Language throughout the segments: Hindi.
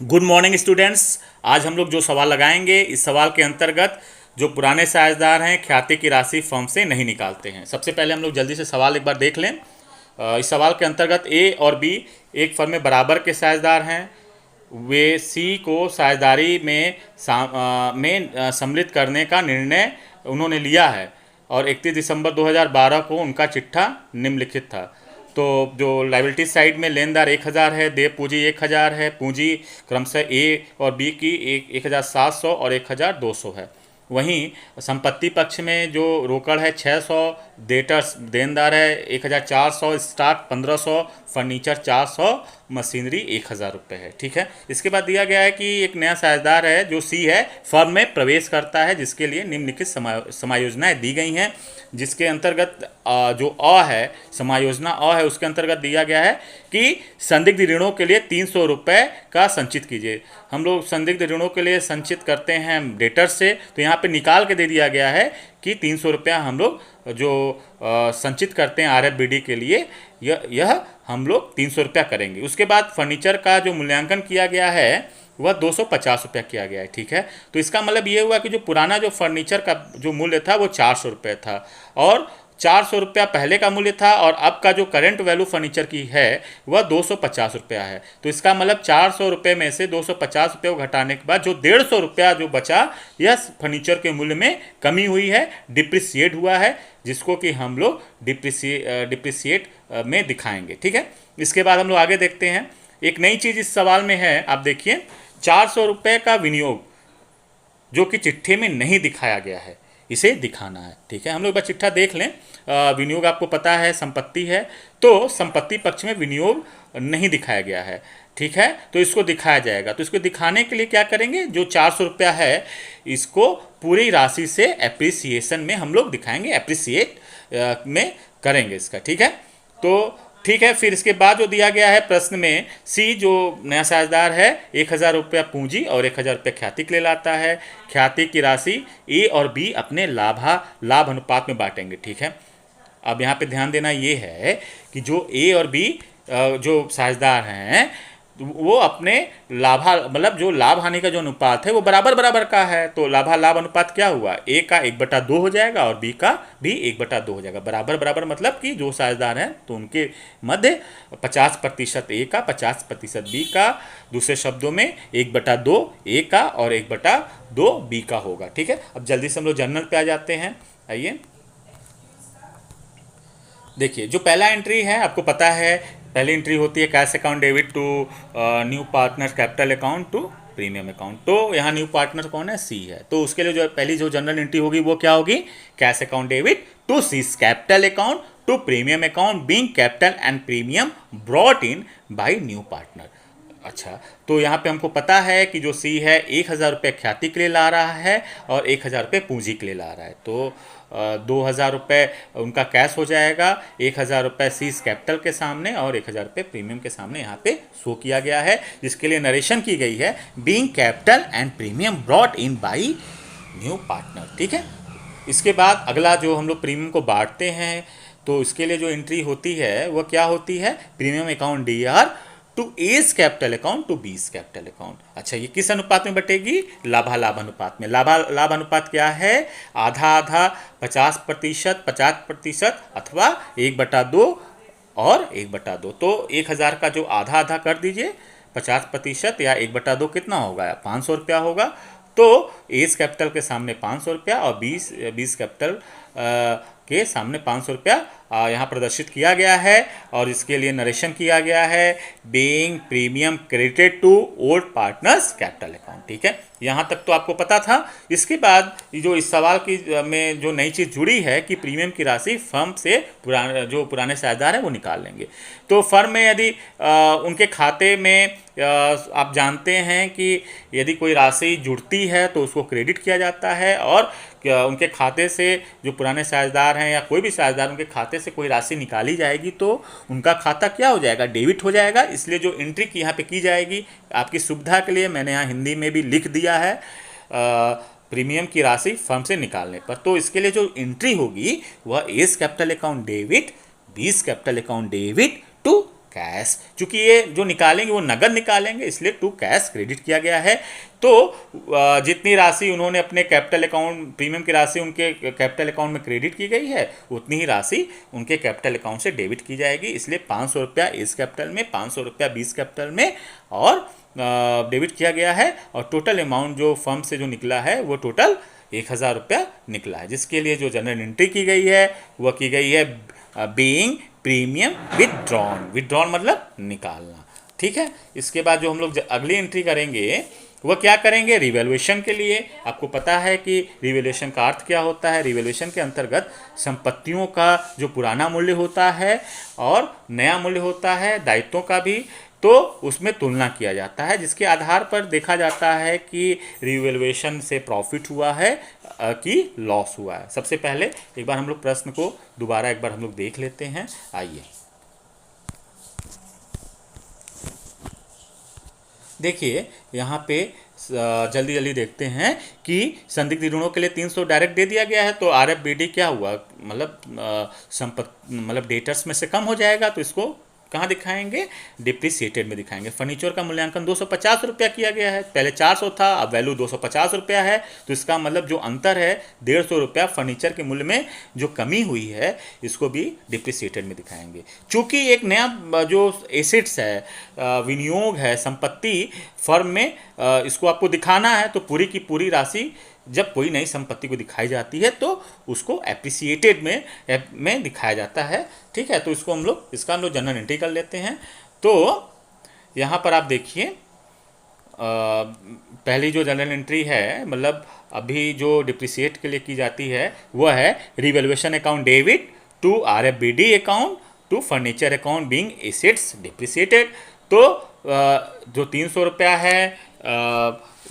Good morning students. आज हम लोग जो सवाल लगाएंगे इस सवाल के अंतर्गत जो पुराने साझेदार हैं ख्याति की राशि फर्म से नहीं निकालते हैं। सबसे पहले हम लोग जल्दी से सवाल एक बार देख लें। इस सवाल के अंतर्गत ए और बी एक फर्म में बराबर के साझेदार हैं। वे सी को साझेदारी में सम्मिलित करने का निर्णय उन्होंने लिया है और 31 दिसंबर 2012 को उनका चिट्ठा निम्नलिखित था। तो जो लाइबिलिटी साइड में लेनदार 1000 है, देय पूंजी 1000 है, पूंजी क्रमशः ए और बी की 1700 और 1200 है। वहीं संपत्ति पक्ष में जो रोकड़ है 600, डेटर्स देनदार है 1400, स्टॉक 1500, फर्नीचर 400, मशीनरी 1000 रुपये है। ठीक है। इसके बाद दिया गया है कि एक नया साझेदार है जो सी है फर्म में प्रवेश करता है, जिसके लिए निम्नलिखित समायोजनाएं दी गई हैं। जिसके अंतर्गत जो अ है, समायोजना अ है, उसके अंतर्गत दिया गया है कि संदिग्ध ऋणों के लिए 300 रुपये का संचित कीजिए। हम लोग संदिग्ध ऋणों के लिए संचित करते हैं डेटर से, तो यहाँ पे निकाल के दे दिया गया है कि 300 रुपया हम लोग जो संचित करते हैं RFBD के लिए यह हम लोग 300 रुपया करेंगे। उसके बाद फर्नीचर का जो मूल्यांकन किया गया है वह 250 रुपया किया गया है। ठीक है। तो इसका मतलब ये हुआ कि जो पुराना जो फर्नीचर का जो मूल्य था वो 400 रुपये था और 400 रुपया पहले का मूल्य था और अब का जो करंट वैल्यू फर्नीचर की है वह 250 रुपया है। तो इसका मतलब 400 रुपये में से 250 रुपये को घटाने के बाद जो 150 रुपया जो बचा यह फर्नीचर के मूल्य में कमी हुई है, डिप्रिसिएट हुआ है, जिसको कि हम लोग डिप्रिसिएट में दिखाएंगे। ठीक है। इसके बाद हम लोग आगे देखते हैं। एक नई चीज़ इस सवाल में है, आप देखिए 400 रुपये का विनियोग जो कि चिट्ठे में नहीं दिखाया गया है, इसे दिखाना है। ठीक है। हम लोग बस चिट्ठा देख लें। विनियोग आपको पता है संपत्ति है, तो संपत्ति पक्ष में विनियोग नहीं दिखाया गया है। ठीक है। तो इसको दिखाया जाएगा। तो इसको दिखाने के लिए क्या करेंगे, जो 400 रुपया है इसको पूरी राशि से एप्रिसिएशन में हम लोग दिखाएंगे, एप्रिसिएट में करेंगे इसका। ठीक है। तो ठीक है। फिर इसके बाद जो दिया गया है प्रश्न में, सी जो नया साझेदार है 1000 रुपया पूंजी और 1000 रुपया ख्याति के लिए लाता है। ख्याति की राशि ए और बी अपने लाभ अनुपात में बांटेंगे। ठीक है। अब यहाँ पे ध्यान देना ये है कि जो ए और बी जो साझेदार हैं वो अपने मतलब जो लाभ हानि का जो अनुपात है वो बराबर बराबर का है। तो लाभ अनुपात क्या हुआ, ए का 1/2 हो जाएगा और बी का भी 1/2 हो जाएगा। बराबर बराबर मतलब कि जो साझेदार हैं तो उनके मध्य 50% ए का, 50% बी का। दूसरे शब्दों में 1/2 ए का और 1/2 बी का होगा। ठीक है। अब जल्दी से हम लोग जर्नल पे आ जाते हैं। आइए देखिए, जो पहला एंट्री है आपको पता है, पहली एंट्री होती है cash account debit to new partner capital account to premium account. तो यहाँ न्यू पार्टनर कौन है, सी है। तो उसके लिए जो पहली जो जनरल एंट्री होगी वो क्या होगी, cash account debit to C's capital account to premium account being capital and premium brought in by new partner. अच्छा, तो यहाँ पे हमको पता है कि जो सी है 1000 रुपये ख्याति के लिए ला रहा है और 1000 रुपये पूंजी के लिए ला रहा है। तो 2000 रुपये उनका कैश हो जाएगा, 1000 रुपये सीज कैपिटल के सामने और 1000 रुपये प्रीमियम के सामने यहाँ पे शो किया गया है, जिसके लिए नरेशन की गई है being capital and premium brought in by new partner. ठीक है। इसके बाद अगला जो हम लोग प्रीमियम को बांटते हैं, तो इसके लिए जो एंट्री होती है वह क्या होती है, premium account DR to A's capital account to B's capital account. अच्छा, ये किस अनुपात में बटेगी, लाभ अनुपात में। लाभ अनुपात क्या है, आधा आधा, 50%, 50% अथवा 1/2 और 1/2। तो 1000 का जो आधा आधा कर दीजिए, 50% या 1/2 कितना होगा, 500 रुपया होगा। तो एज कैपिटल के सामने 500 रुपया और 20 कैपिटल के सामने 500 रुपया यहाँ प्रदर्शित किया गया है और इसके लिए नरेशन किया गया है being premium credited to old partners capital account. ठीक है। यहाँ तक तो आपको पता था। इसके बाद जो इस सवाल की में जो नई चीज़ जुड़ी है कि प्रीमियम की राशि फर्म से पुराने साझेदार हैं वो निकाल लेंगे। तो फर्म में यदि उनके खाते में आप जानते हैं कि यदि कोई राशि जुड़ती है तो उसको क्रेडिट किया जाता है और उनके खाते से जो पुराने साझेदार हैं या कोई भी साझेदार उनके खाते से कोई राशि निकाली जाएगी तो उनका खाता क्या हो जाएगा, डेबिट हो जाएगा। इसलिए जो एंट्री यहाँ पे की जाएगी, आपकी सुविधा के लिए मैंने यहाँ हिंदी में भी लिख दिया है, प्रीमियम की राशि फर्म से निकालने पर। तो इसके लिए जो एंट्री होगी वह A's capital account debit, B's capital account debit to cash. चूंकि ये जो निकालेंगे वो नगद निकालेंगे, इसलिए टू कैश क्रेडिट किया गया है। तो जितनी राशि उन्होंने अपने कैपिटल अकाउंट, प्रीमियम की राशि उनके कैपिटल अकाउंट में क्रेडिट की गई है, उतनी ही राशि उनके कैपिटल अकाउंट से डेबिट की जाएगी। इसलिए 500 रुपया इस कैपिटल में, 500 रुपया बीस कैपिटल में और डेबिट किया गया है। और टोटल अमाउंट जो फर्म से जो निकला है वो टोटल 1000 रुपया निकला है, जिसके लिए जो जनरल एंट्री की गई है वह की गई है बीइंग प्रीमियम विदड्रॉन। विदड्रॉन मतलब निकालना, ठीक है। इसके बाद जो हम लोग अगली एंट्री करेंगे वह क्या करेंगे, रिवैल्यूएशन के लिए। आपको पता है कि रिवैल्यूएशन का अर्थ क्या होता है। रिवैल्यूएशन के अंतर्गत संपत्तियों का जो पुराना मूल्य होता है और नया मूल्य होता है, दायित्वों का भी, तो उसमें तुलना किया जाता है, जिसके आधार पर देखा जाता है कि रिवैल्यूएशन से प्रॉफिट हुआ है कि लॉस हुआ है। सबसे पहले एक बार हम लोग प्रश्न को दोबारा एक बार हम लोग देख लेते हैं। आइए देखिए, यहाँ पे जल्दी जल्दी देखते हैं कि संदिग्ध ऋणों के लिए 300 डायरेक्ट दे दिया गया है। तो आरएफबीडी क्या हुआ, मतलब डेटर्स में से कम हो जाएगा, तो इसको कहाँ दिखाएंगे, डिप्रिसिएटेड में दिखाएंगे। फर्नीचर का मूल्यांकन 250 रुपया किया गया है, पहले 400 था, अब वैल्यू 250 रुपया है। तो इसका मतलब जो अंतर है 150 रुपया फर्नीचर के मूल्य में जो कमी हुई है, इसको भी डिप्रिसिएटेड में दिखाएंगे। चूँकि एक नया जो एसेट्स है, विनियोग है, संपत्ति फर्म में, इसको आपको दिखाना है, तो पूरी की पूरी राशि जब कोई नई संपत्ति को दिखाई जाती है तो उसको एप्रिसिएटेड में दिखाया जाता है, ठीक है। तो इसको हम लोग जनरल एंट्री कर लेते हैं। तो यहाँ पर आप देखिए, पहली जो जनरल एंट्री है, मतलब अभी जो डिप्रिसिएट के लिए की जाती है वह है revaluation account debit to RFBD account to furniture account being assets depreciated. तो जो 300 रुपया है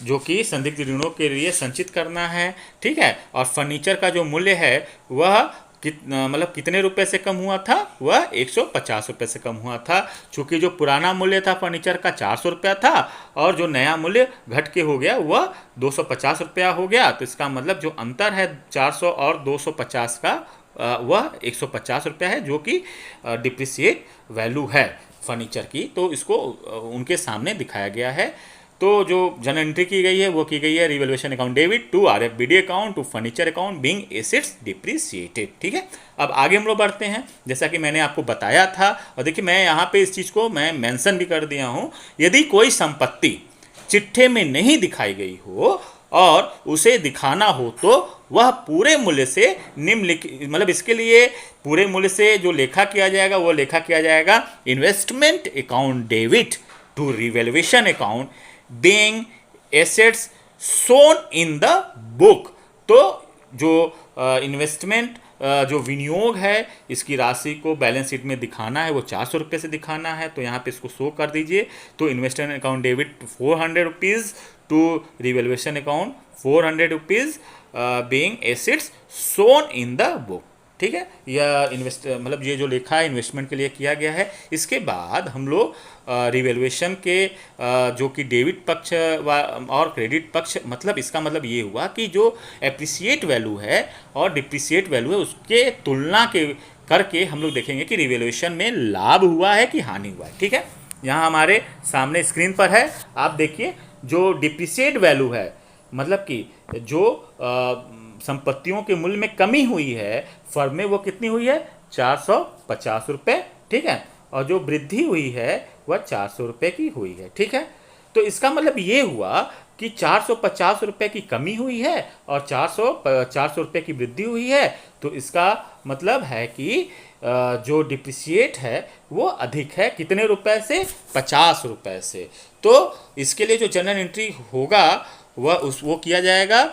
जो कि संदिग्ध ऋणों के लिए संचित करना है, ठीक है। और फर्नीचर का जो मूल्य है वह कितने रुपए से कम हुआ था, वह 150 रुपये से कम हुआ था। चूँकि जो पुराना मूल्य था फर्नीचर का 400 रुपया था और जो नया मूल्य घट के हो गया वह 250 रुपया हो गया। तो इसका मतलब जो अंतर है 400 और 250 का, वह 150 रुपया है, जो कि डिप्रिसिएट वैल्यू है फर्नीचर की। तो इसको उनके सामने दिखाया गया है। तो जो जनरल एंट्री की गई है वो की गई है revaluation account debit to RFBD account to furniture account being assets depreciated, ठीक है। अब आगे हम लोग बढ़ते हैं, जैसा कि मैंने आपको बताया था। और देखिए, मैं यहाँ पे इस चीज़ को मैं मेंशन भी कर दिया हूँ। यदि कोई संपत्ति चिट्ठे में नहीं दिखाई गई हो और उसे दिखाना हो तो वह पूरे मूल्य से निम्नलिखित, मतलब इसके लिए पूरे मूल्य से जो लेखा किया जाएगा वो लेखा किया जाएगा investment account debit to revaluation account being assets shown in the book. तो जो इन्वेस्टमेंट जो विनियोग है, इसकी राशि को बैलेंस शीट में दिखाना है, वो 400 रुपये से दिखाना है। तो यहाँ पे इसको शो कर दीजिए। तो investment account debit 400 rupees to revaluation account 400 rupees being assets shown in the book, ठीक है। यह मतलब ये जो लेखा है इन्वेस्टमेंट के लिए किया गया है। इसके बाद हम लोग रिवैल्यूएशन के जो कि डेबिट पक्ष और क्रेडिट पक्ष, मतलब इसका मतलब ये हुआ कि जो एप्रिसिएट वैल्यू है और डिप्रिसिएट वैल्यू है उसके तुलना के करके हम लोग देखेंगे कि रिवैल्यूएशन में लाभ हुआ है कि हानि हुआ है, ठीक है। यहाँ हमारे सामने स्क्रीन पर है, आप देखिए। जो डिप्रिसिएट वैल्यू है, मतलब कि जो संपत्तियों के मूल्य में कमी हुई है फर्म में, वो कितनी हुई है, 450 रुपये, ठीक है। और जो वृद्धि हुई है वह 400 रुपये की हुई है, ठीक है। तो इसका मतलब ये हुआ कि 450 रुपये की कमी हुई है और 400 रुपये की वृद्धि हुई है। तो इसका मतलब है कि जो डिप्रिसिएट है वो अधिक है, कितने रुपए से, 50 रुपये से। तो इसके लिए जो जनरल एंट्री होगा वो किया जाएगा।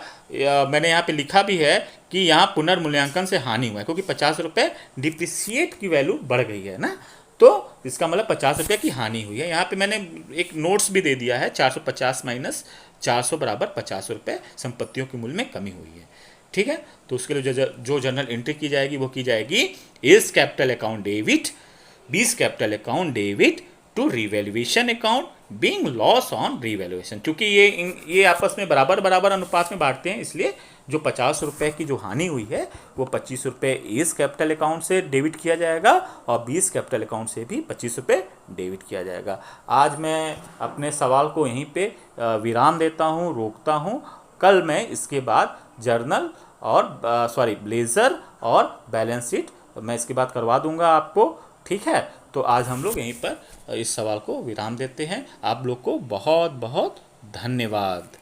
मैंने यहाँ पे लिखा भी है कि यहाँ पुनर्मूल्यांकन से हानि हुआ है, क्योंकि 50 रुपये डिप्रिसिएट की वैल्यू बढ़ गई है ना, तो इसका मतलब 50 रुपये की हानि हुई है। यहाँ पे मैंने एक नोट्स भी दे दिया है, 450 माइनस 400 बराबर 50 रुपये संपत्तियों के मूल्य में कमी हुई है, ठीक है। तो उसके लिए जो जनरल एंट्री की जाएगी वो की जाएगी A's capital account debit, B's capital account debit to revaluation account being loss on revaluation. क्योंकि ये आपस में बराबर बराबर अनुपात में बांटते हैं, इसलिए जो 50 रुपये की जो हानि हुई है वो 25 रुपये इस कैपिटल अकाउंट से डेबिट किया जाएगा और 20 कैपिटल अकाउंट से भी 25 रुपये डेबिट किया जाएगा। आज मैं अपने सवाल को यहीं पे विराम देता हूँ, रोकता हूँ। कल मैं इसके बाद जर्नल और ब्लेजर और बैलेंस शीट मैं इसके बाद करवा दूंगा आपको, ठीक है। तो आज हम लोग यहीं पर इस सवाल को विराम देते हैं। आप लोग को बहुत बहुत धन्यवाद।